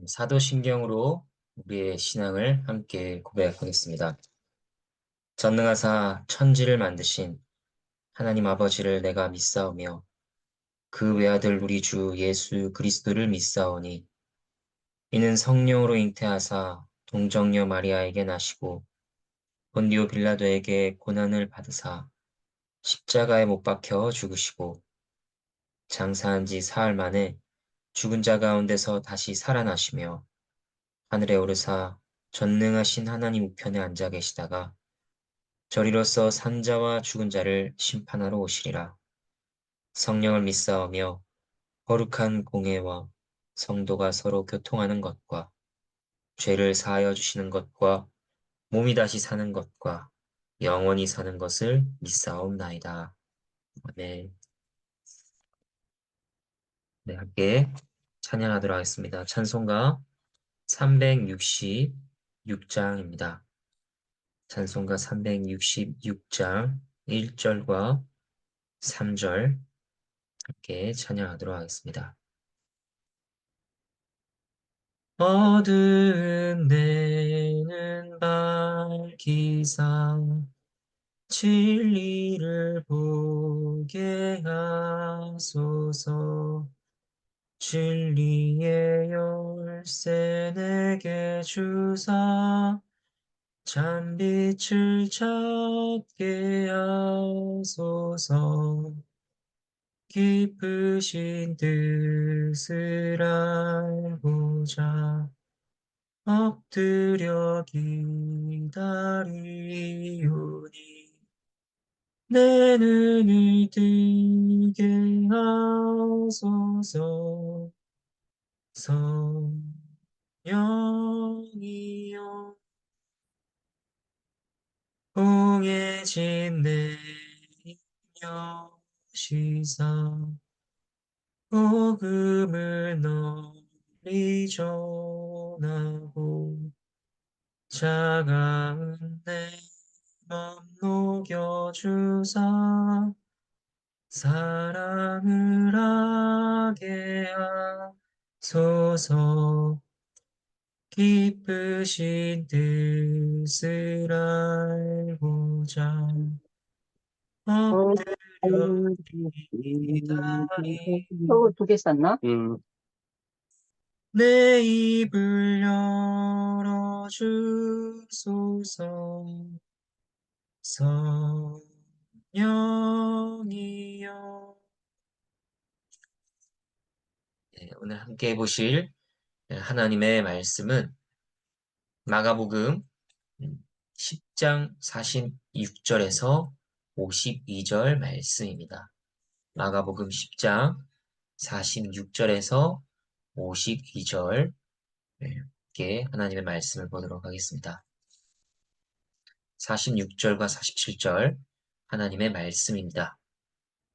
사도신경으로 우리의 신앙을 함께 고백하겠습니다. 전능하사 천지를 만드신 하나님 아버지를 내가 믿사오며 그 외아들 우리 주 예수 그리스도를 믿사오니 이는 성령으로 잉태하사 동정녀 마리아에게 나시고 본디오 빌라도에게 고난을 받으사 십자가에 못 박혀 죽으시고 장사한 지 사흘 만에 죽은 자 가운데서 다시 살아나시며 하늘에 오르사 전능하신 하나님 우편에 앉아 계시다가 저리로서 산자와 죽은 자를 심판하러 오시리라. 성령을 믿사오며 거룩한 공회와 성도가 서로 교통하는 것과 죄를 사하여 주시는 것과 몸이 다시 사는 것과 영원히 사는 것을 믿사옵나이다. 아멘. 네, 함께 찬양하도록 하겠습니다. 찬송가 366장입니다. 찬송가 366장 1절과 3절 함께 찬양하도록 하겠습니다. 어두운 데는 밝히사 진리를 보게 하소서. 진리의 열쇠 내게 주사 참빛을 찾게 하소서. 깊으신 뜻을 알고자 엎드려 기다리오니 내 눈을 뜨게 하소서. 성령이여 공해진 내 여시사 복음을 널리 전하고 차가운 내 맘 녹여주사 사랑을 하게 하소서. 기쁘신 뜻을 알고자 엎드려 기다리 저거 두 개 쌌나? 내 입을 열어주소서. 성령이여. 네, 오늘 함께 보실 하나님의 말씀은 마가복음 10장 46절에서 52절 말씀입니다. 마가복음 10장 46절에서 52절 함께 하나님의 말씀을 보도록 하겠습니다. 46절과 47절 하나님의 말씀입니다.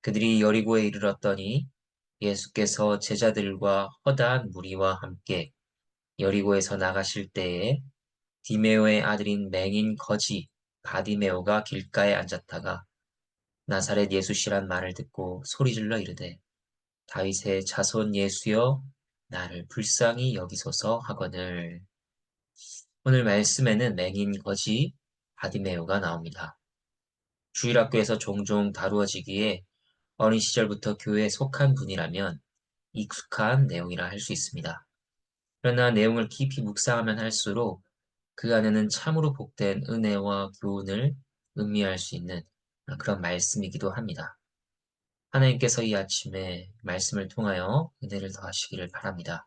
그들이 여리고에 이르렀더니 예수께서 제자들과 허다한 무리와 함께 여리고에서 나가실 때에 디메오의 아들인 맹인 거지 바디메오가 길가에 앉았다가 나사렛 예수시란 말을 듣고 소리질러 이르되 다윗의 자손 예수여 나를 불쌍히 여기소서 하거늘. 오늘 말씀에는 맹인 거지 바디메오가 나옵니다. 주일학교에서 종종 다루어지기에 어린 시절부터 교회에 속한 분이라면 익숙한 내용이라 할 수 있습니다. 그러나 내용을 깊이 묵상하면 할수록 그 안에는 참으로 복된 은혜와 교훈을 의미할 수 있는 그런 말씀이기도 합니다. 하나님께서 이 아침에 말씀을 통하여 은혜를 더하시기를 바랍니다.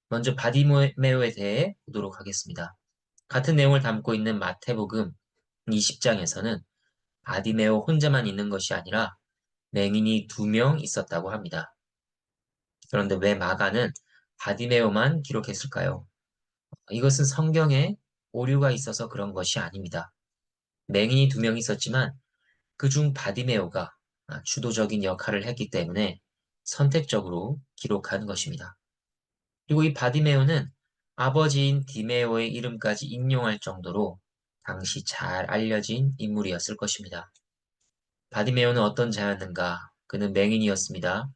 먼저 바디메오에 대해 보도록 하겠습니다. 같은 내용을 담고 있는 마태복음 20장에서는 바디메오 혼자만 있는 것이 아니라 맹인이 2명 있었다고 합니다. 그런데 왜 마가는 바디메오만 기록했을까요? 이것은 성경에 오류가 있어서 그런 것이 아닙니다. 맹인이 2명 있었지만 그중 바디메오가 주도적인 역할을 했기 때문에 선택적으로 기록한 것입니다. 그리고 이 바디메오는 아버지인 디메오의 이름까지 인용할 정도로 당시 잘 알려진 인물이었을 것입니다. 바디메오는 어떤 자였는가? 그는 맹인이었습니다.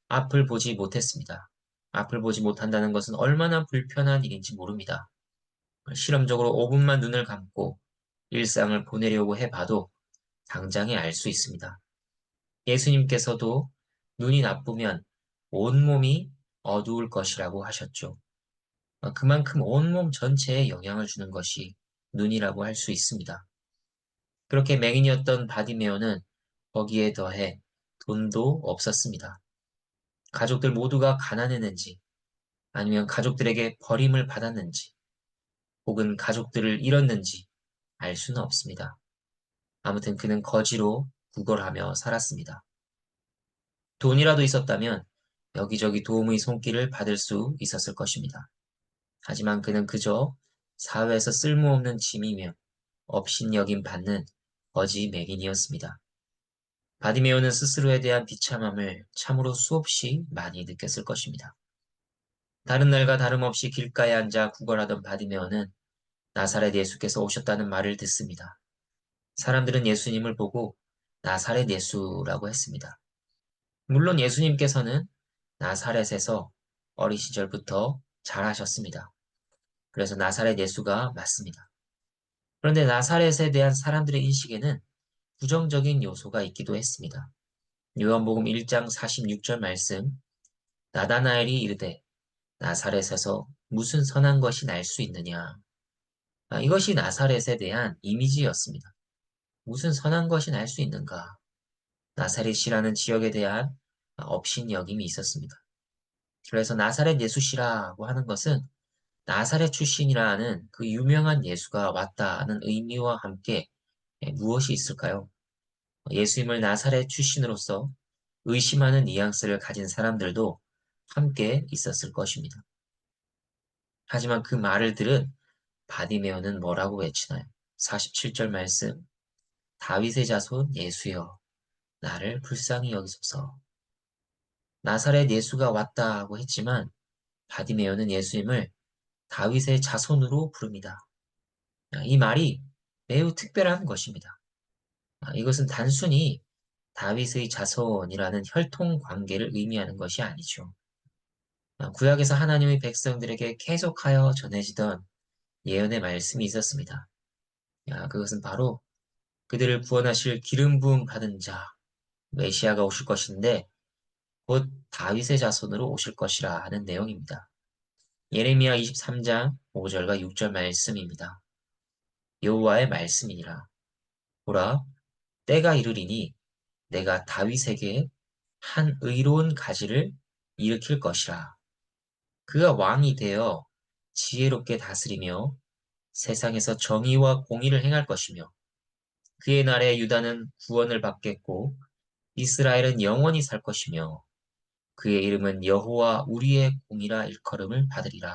앞을 보지 못했습니다. 앞을 보지 못한다는 것은 얼마나 불편한 일인지 모릅니다. 실험적으로 5분만 눈을 감고 일상을 보내려고 해봐도 당장에 알 수 있습니다. 예수님께서도 눈이 나쁘면 온몸이 어두울 것이라고 하셨죠. 그만큼 온몸 전체에 영향을 주는 것이 눈이라고 할 수 있습니다. 그렇게 맹인이었던 바디메오는 거기에 더해 돈도 없었습니다. 가족들 모두가 가난했는지 아니면 가족들에게 버림을 받았는지 혹은 가족들을 잃었는지 알 수는 없습니다. 아무튼 그는 거지로 구걸하며 살았습니다. 돈이라도 있었다면 여기저기 도움의 손길을 받을 수 있었을 것입니다. 하지만 그는 그저 사회에서 쓸모없는 짐이며 업신여김 받는 거지 맹인이었습니다. 바디메오는 스스로에 대한 비참함을 참으로 수없이 많이 느꼈을 것입니다. 다른 날과 다름없이 길가에 앉아 구걸하던 바디메오는 나사렛 예수께서 오셨다는 말을 듣습니다. 사람들은 예수님을 보고 나사렛 예수라고 했습니다. 물론 예수님께서는 나사렛에서 어린 시절부터 잘하셨습니다. 그래서 나사렛 예수가 맞습니다. 그런데 나사렛에 대한 사람들의 인식에는 부정적인 요소가 있기도 했습니다. 요한복음 1장 46절 말씀, 나다나엘이 이르되 나사렛에서 무슨 선한 것이 날 수 있느냐. 이것이 나사렛에 대한 이미지였습니다. 무슨 선한 것이 날 수 있는가. 나사렛이라는 지역에 대한 업신여김이 있었습니다. 그래서 나사렛 예수시라고 하는 것은 나사렛 출신이라는 그 유명한 예수가 왔다는 의미와 함께 무엇이 있을까요? 예수님을 나사렛 출신으로서 의심하는 뉘앙스를 가진 사람들도 함께 있었을 것입니다. 하지만 그 말을 들은 바디메오는 뭐라고 외치나요? 47절 말씀, 다윗의 자손 예수여, 나를 불쌍히 여기소서. 나사렛 예수가 왔다고 했지만 바디메오는 예수님을 다윗의 자손으로 부릅니다. 이 말이 매우 특별한 것입니다. 이것은 단순히 다윗의 자손이라는 혈통 관계를 의미하는 것이 아니죠. 구약에서 하나님의 백성들에게 계속하여 전해지던 예언의 말씀이 있었습니다. 그것은 바로 그들을 구원하실 기름 부음 받은 자, 메시아가 오실 것인데 곧 다윗의 자손으로 오실 것이라 하는 내용입니다. 예레미야 23장 5절과 6절 말씀입니다. 여호와의 말씀이니라. 보라, 때가 이르리니 내가 다윗에게 한 의로운 가지를 일으킬 것이라. 그가 왕이 되어 지혜롭게 다스리며 세상에서 정의와 공의를 행할 것이며 그의 날에 유다는 구원을 받겠고 이스라엘은 영원히 살 것이며 그의 이름은 여호와 우리의 공이라 일컬음을 받으리라.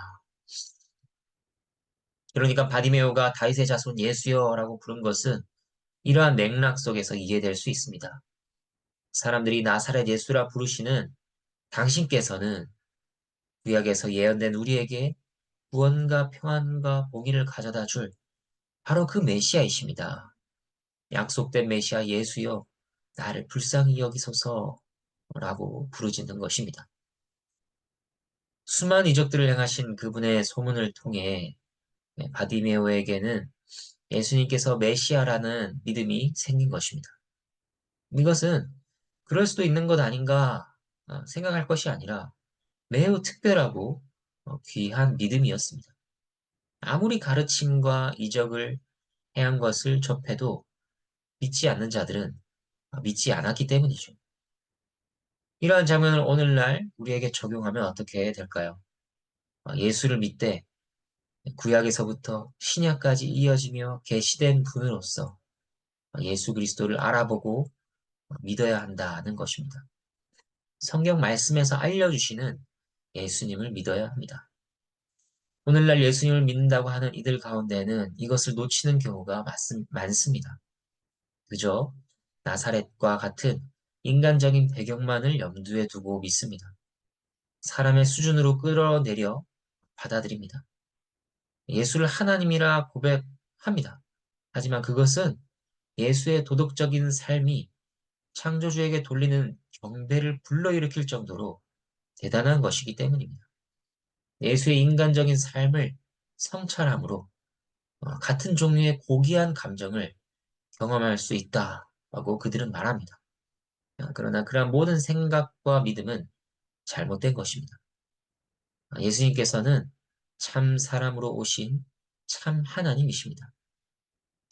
그러니까 바디메오가 다윗의 자손 예수여라고 부른 것은 이러한 맥락 속에서 이해될 수 있습니다. 사람들이 나사렛 예수라 부르시는 당신께서는 구약에서 예언된 우리에게 구원과 평안과 복의를 가져다 줄 바로 그 메시아이십니다. 약속된 메시아 예수여, 나를 불쌍히 여기소서라고 부르짖는 것입니다. 수많은 이적들을 행하신 그분의 소문을 통해 바디메오에게는 예수님께서 메시아라는 믿음이 생긴 것입니다. 이것은 그럴 수도 있는 것 아닌가 생각할 것이 아니라 매우 특별하고 귀한 믿음이었습니다. 아무리 가르침과 이적을 행한 것을 접해도 믿지 않는 자들은 믿지 않았기 때문이죠. 이러한 장면을 오늘날 우리에게 적용하면 어떻게 될까요? 예수를 믿되 구약에서부터 신약까지 이어지며 계시된 분으로서 예수 그리스도를 알아보고 믿어야 한다는 것입니다. 성경 말씀에서 알려주시는 예수님을 믿어야 합니다. 오늘날 예수님을 믿는다고 하는 이들 가운데는 이것을 놓치는 경우가 많습니다. 그저 나사렛과 같은 인간적인 배경만을 염두에 두고 믿습니다. 사람의 수준으로 끌어내려 받아들입니다. 예수를 하나님이라 고백합니다. 하지만 그것은 예수의 도덕적인 삶이 창조주에게 돌리는 경배를 불러일으킬 정도로 대단한 것이기 때문입니다. 예수의 인간적인 삶을 성찰함으로 같은 종류의 고귀한 감정을 경험할 수 있다라고 그들은 말합니다. 그러나 그러한 모든 생각과 믿음은 잘못된 것입니다. 예수님께서는 참 사람으로 오신 참 하나님이십니다.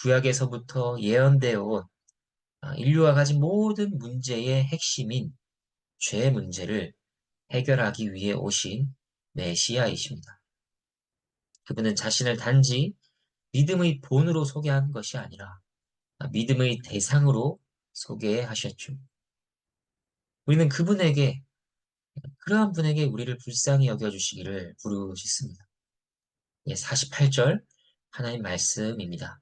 구약에서부터 예언되어 온 인류가 가진 모든 문제의 핵심인 죄 문제를 해결하기 위해 오신 메시아이십니다. 그분은 자신을 단지 믿음의 본으로 소개한 것이 아니라 믿음의 대상으로 소개하셨죠. 우리는 그러한 분에게 우리를 불쌍히 여겨주시기를 부르짖습니다. 48절 하나님 말씀입니다.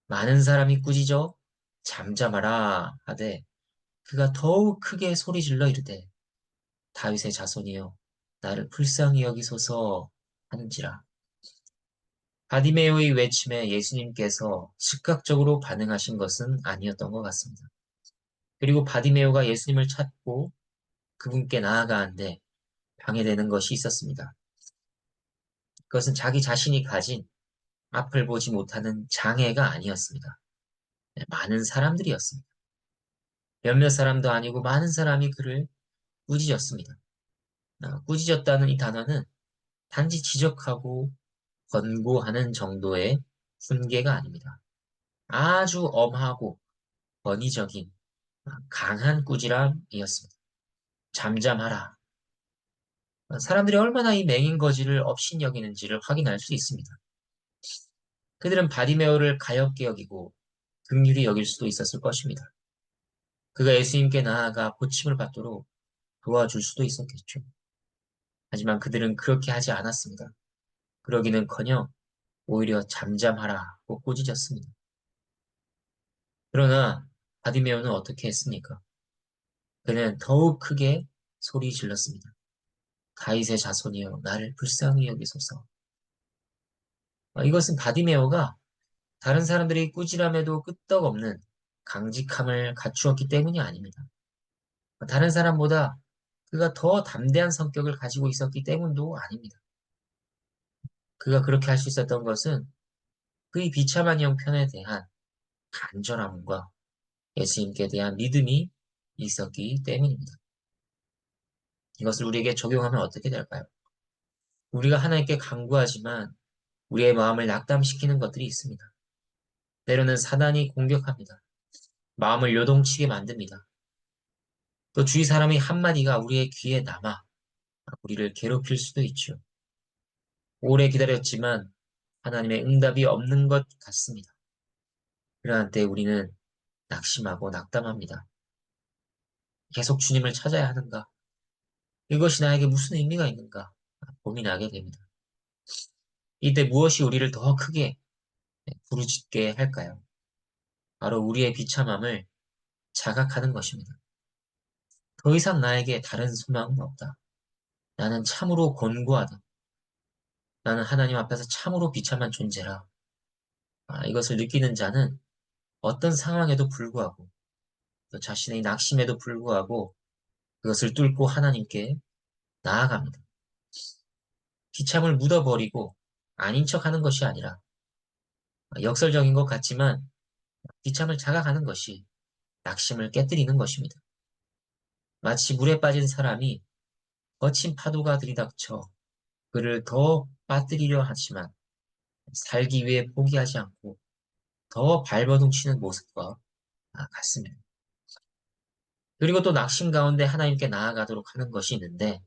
많은 사람이 꾸짖어 잠잠하라 하되 그가 더욱 크게 소리질러 이르되 다윗의 자손이여 나를 불쌍히 여기소서 하는지라. 바디메오의 외침에 예수님께서 즉각적으로 반응하신 것은 아니었던 것 같습니다. 그리고 바디메오가 예수님을 찾고 그분께 나아가는데 방해되는 것이 있었습니다. 그것은 자기 자신이 가진 앞을 보지 못하는 장애가 아니었습니다. 많은 사람들이었습니다. 몇몇 사람도 아니고 많은 사람이 그를 꾸짖었습니다. 꾸짖었다는 이 단어는 단지 지적하고 권고하는 정도의 훈계가 아닙니다. 아주 엄하고 권위적인 강한 꾸지람이었습니다. 잠잠하라. 사람들이 얼마나 이 맹인거지를 업신여기는지를 확인할 수 있습니다. 그들은 바디메오를 가엾게 여기고 긍휼히 여길 수도 있었을 것입니다. 그가 예수님께 나아가 고침을 받도록 도와줄 수도 있었겠죠. 하지만 그들은 그렇게 하지 않았습니다. 그러기는커녕 오히려 잠잠하라고 꾸짖었습니다. 그러나 바디메오는 어떻게 했습니까? 그는 더욱 크게 소리 질렀습니다. 다윗의 자손이여 나를 불쌍히 여기소서. 이것은 바디메오가 다른 사람들이 꾸지람에도 끄떡없는 강직함을 갖추었기 때문이 아닙니다. 다른 사람보다 그가 더 담대한 성격을 가지고 있었기 때문도 아닙니다. 그가 그렇게 할 수 있었던 것은 그의 비참한 형편에 대한 간절함과 예수님께 대한 믿음이 있었기 때문입니다. 이것을 우리에게 적용하면 어떻게 될까요? 우리가 하나님께 간구하지만 우리의 마음을 낙담시키는 것들이 있습니다. 때로는 사단이 공격합니다. 마음을 요동치게 만듭니다. 또 주위 사람의 한마디가 우리의 귀에 남아 우리를 괴롭힐 수도 있죠. 오래 기다렸지만 하나님의 응답이 없는 것 같습니다. 그러한 때 우리는 낙심하고 낙담합니다. 계속 주님을 찾아야 하는가? 이것이 나에게 무슨 의미가 있는가? 고민하게 됩니다. 이때 무엇이 우리를 더 크게 부르짖게 할까요? 바로 우리의 비참함을 자각하는 것입니다. 더 이상 나에게 다른 소망은 없다. 나는 참으로 곤고하다. 나는 하나님 앞에서 참으로 비참한 존재라. 이것을 느끼는 자는 어떤 상황에도 불구하고 또 자신의 낙심에도 불구하고 그것을 뚫고 하나님께 나아갑니다. 비참을 묻어버리고 아닌 척하는 것이 아니라 역설적인 것 같지만 비참을 자각하는 것이 낙심을 깨뜨리는 것입니다. 마치 물에 빠진 사람이 거친 파도가 들이닥쳐 그를 더 빠뜨리려 하지만 살기 위해 포기하지 않고 더 발버둥치는 모습과 같습니다. 그리고 또 낙심 가운데 하나님께 나아가도록 하는 것이 있는데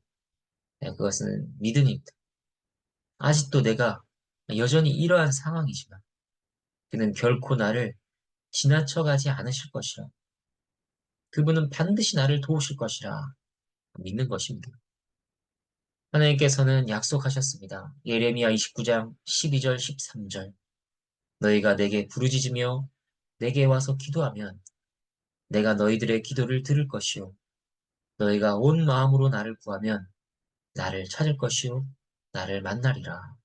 그것은 믿음입니다. 아직도 내가 여전히 이러한 상황이지만 그는 결코 나를 지나쳐가지 않으실 것이라. 그분은 반드시 나를 도우실 것이라 믿는 것입니다. 하나님께서는 약속하셨습니다. 예레미야 29장 12절 13절 너희가 내게 부르짖으며 내게 와서 기도하면 내가 너희들의 기도를 들을 것이요 너희가 온 마음으로 나를 구하면 나를 찾을 것이요 나를 만나리라.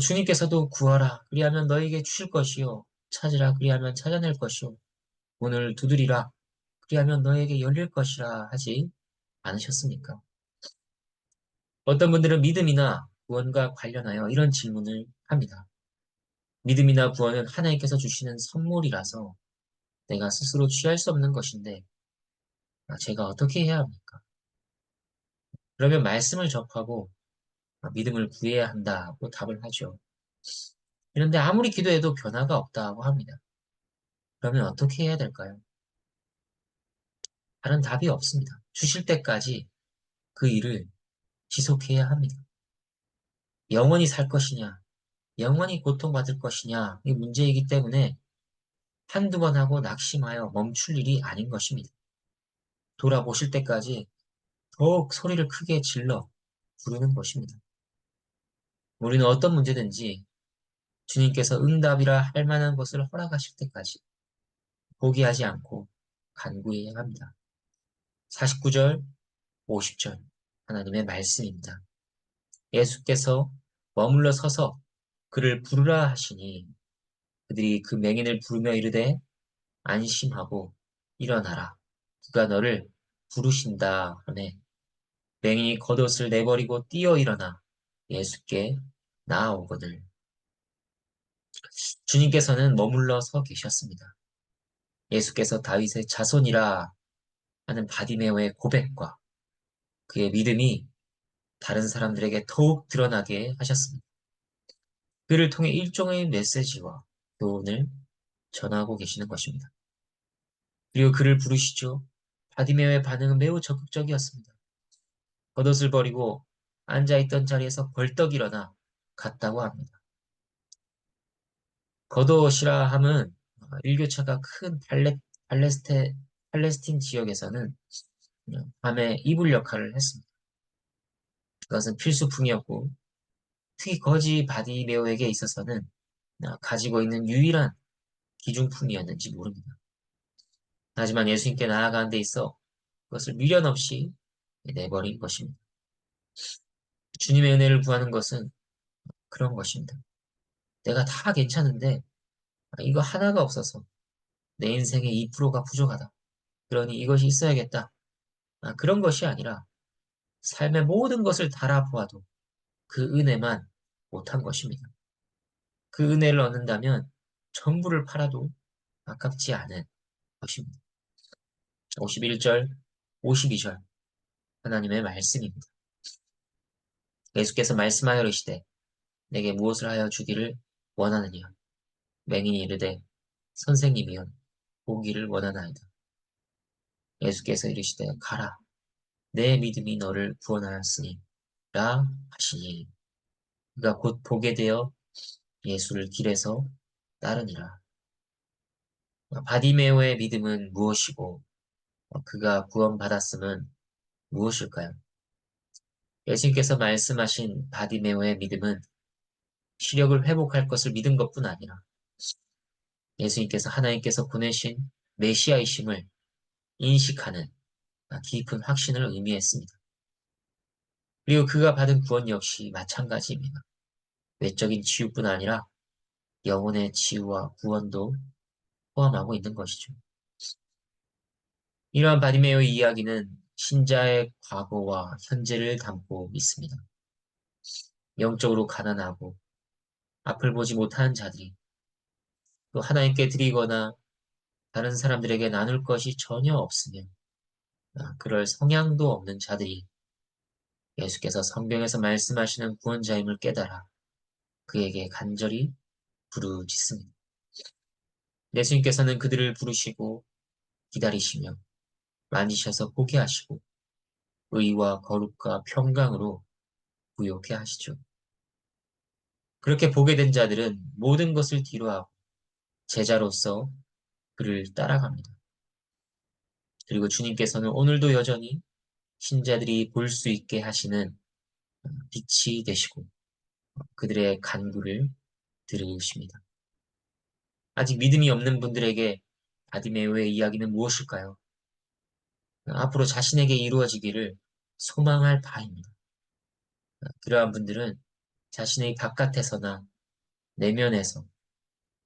주님께서도 구하라 그리하면 너희에게 주실 것이요 찾으라 그리하면 찾아낼 것이요 문을 두드리라 그리하면 너희에게 열릴 것이라 하지 않으셨습니까? 어떤 분들은 믿음이나 구원과 관련하여 이런 질문을 합니다. 믿음이나 구원은 하나님께서 주시는 선물이라서 내가 스스로 취할 수 없는 것인데 제가 어떻게 해야 합니까? 그러면 말씀을 접하고 믿음을 구해야 한다고 답을 하죠. 그런데 아무리 기도해도 변화가 없다고 합니다. 그러면 어떻게 해야 될까요? 다른 답이 없습니다. 주실 때까지 그 일을 지속해야 합니다. 영원히 살 것이냐, 영원히 고통받을 것이냐, 이 문제이기 때문에 한두 번 하고 낙심하여 멈출 일이 아닌 것입니다. 돌아보실 때까지 더욱 소리를 크게 질러 부르는 것입니다. 우리는 어떤 문제든지 주님께서 응답이라 할 만한 것을 허락하실 때까지 포기하지 않고 간구해야 합니다. 49절, 50절 하나님의 말씀입니다. 예수께서 머물러 서서 그를 부르라 하시니 그들이 그 맹인을 부르며 이르되 안심하고 일어나라. 그가 너를 부르신다 하매 맹인이 겉옷을 내버리고 뛰어 일어나 예수께 나아오거늘. 주님께서는 머물러 서 계셨습니다. 예수께서 다윗의 자손이라 하는 바디메오의 고백과 그의 믿음이 다른 사람들에게 더욱 드러나게 하셨습니다. 그를 통해 일종의 메시지와 교훈을 전하고 계시는 것입니다. 그리고 그를 부르시죠. 바디메오의 반응은 매우 적극적이었습니다. 겉옷을 버리고 앉아있던 자리에서 벌떡 일어나 갔다고 합니다. 겉옷이라 함은 일교차가 큰 팔레스틴 지역에서는 밤에 이불 역할을 했습니다. 그것은 필수품이었고 특히 거지 바디메오에게 있어서는 가지고 있는 유일한 기중품이었는지 모릅니다. 하지만 예수님께 나아가는 데 있어 그것을 미련 없이 내버린 것입니다. 주님의 은혜를 구하는 것은 그런 것입니다. 내가 다 괜찮은데 이거 하나가 없어서 내 인생의 2%가 부족하다. 그러니 이것이 있어야겠다. 그런 것이 아니라 삶의 모든 것을 달아보아도 그 은혜만 못한 것입니다. 그 은혜를 얻는다면 전부를 팔아도 아깝지 않은 것입니다. 51절, 52절 하나님의 말씀입니다. 예수께서 말씀하여 이르시되 내게 무엇을 하여 주기를 원하느냐. 맹인이 이르되 선생님이여 보기를 원하나이다. 예수께서 이르시되 가라. 내 믿음이 너를 구원하였으니 라 하시니 그가 곧 보게 되어 예수를 길에서 따르니라. 바디메오의 믿음은 무엇이고 그가 구원받았음은 무엇일까요? 예수님께서 말씀하신 바디메오의 믿음은 시력을 회복할 것을 믿은 것뿐 아니라 예수님께서 하나님께서 보내신 메시아이심을 인식하는 깊은 확신을 의미했습니다. 그리고 그가 받은 구원 역시 마찬가지입니다. 외적인 치유뿐 아니라 영혼의 치유와 구원도 포함하고 있는 것이죠. 이러한 바디메오의 이야기는 신자의 과거와 현재를 담고 있습니다. 영적으로 가난하고 앞을 보지 못하는 자들이 또 하나님께 드리거나 다른 사람들에게 나눌 것이 전혀 없으며 그럴 성향도 없는 자들이 예수께서 성경에서 말씀하시는 구원자임을 깨달아 그에게 간절히 부르짖습니다. 예수님께서는 그들을 부르시고 기다리시며 만지셔서 보게 하시고 의와 거룩과 평강으로 부요케 하시죠. 그렇게 보게 된 자들은 모든 것을 뒤로하고 제자로서 그를 따라갑니다. 그리고 주님께서는 오늘도 여전히 신자들이 볼 수 있게 하시는 빛이 되시고 그들의 간구를 들으십니다. 아직 믿음이 없는 분들에게 바디메오의 이야기는 무엇일까요? 앞으로 자신에게 이루어지기를 소망할 바입니다. 그러한 분들은 자신의 바깥에서나 내면에서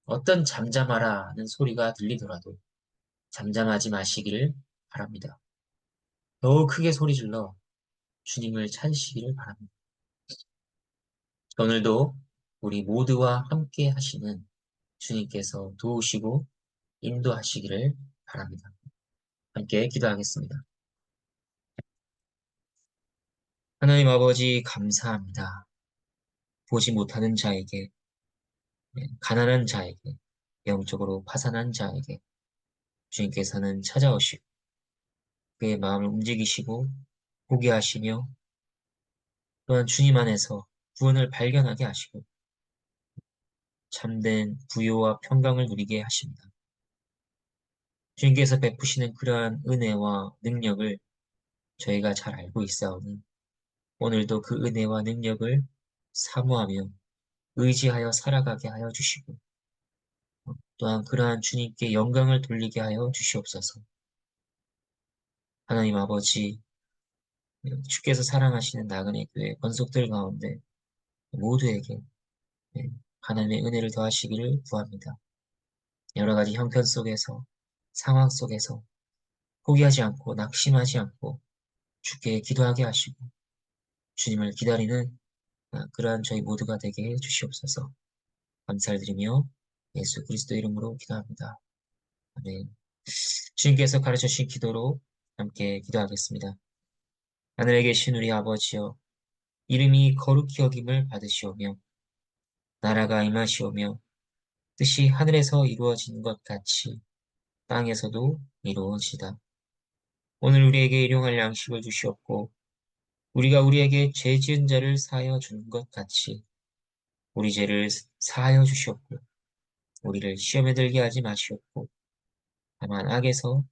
어떤 잠잠하라는 소리가 들리더라도 잠잠하지 마시기를 바랍니다. 더욱 크게 소리질러 주님을 찾으시기를 바랍니다. 오늘도 우리 모두와 함께 하시는 주님께서 도우시고 인도하시기를 바랍니다. 함께 기도하겠습니다. 하나님 아버지 감사합니다. 보지 못하는 자에게, 가난한 자에게, 영적으로 파산한 자에게 주님께서는 찾아오시고 그의 마음을 움직이시고 보게 하시며 또한 주님 안에서 구원을 발견하게 하시고 참된 부요와 평강을 누리게 하십니다. 주님께서 베푸시는 그러한 은혜와 능력을 저희가 잘 알고 있사오니 오늘도 그 은혜와 능력을 사모하며 의지하여 살아가게 하여 주시고 또한 그러한 주님께 영광을 돌리게 하여 주시옵소서. 하나님 아버지, 주께서 사랑하시는 나그네 교회 권속들 가운데 모두에게 하나님의 은혜를 더하시기를 구합니다. 여러 가지 형편 속에서, 상황 속에서 포기하지 않고 낙심하지 않고 주께 기도하게 하시고 주님을 기다리는 그러한 저희 모두가 되게 해 주시옵소서. 감사를 드리며 예수 그리스도 이름으로 기도합니다. 아멘. 주님께서 가르쳐 주신 기도로 함께 기도하겠습니다. 하늘에 계신 우리 아버지여, 이름이 거룩히 여김을 받으시오며 나라가 임하시오며 뜻이 하늘에서 이루어진 것 같이 땅에서도 이루어지다. 오늘 우리에게 일용할 양식을 주시옵고 우리가 우리에게 죄 지은 자를 사하여 주는 것 같이 우리 죄를 사하여 주시옵고 우리를 시험에 들게 하지 마시옵고 다만 악에서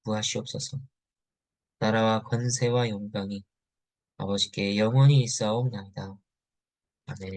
구하시옵소서. 나라와 권세와 영광이 아버지께 영원히 있사옵나이다. 아멘.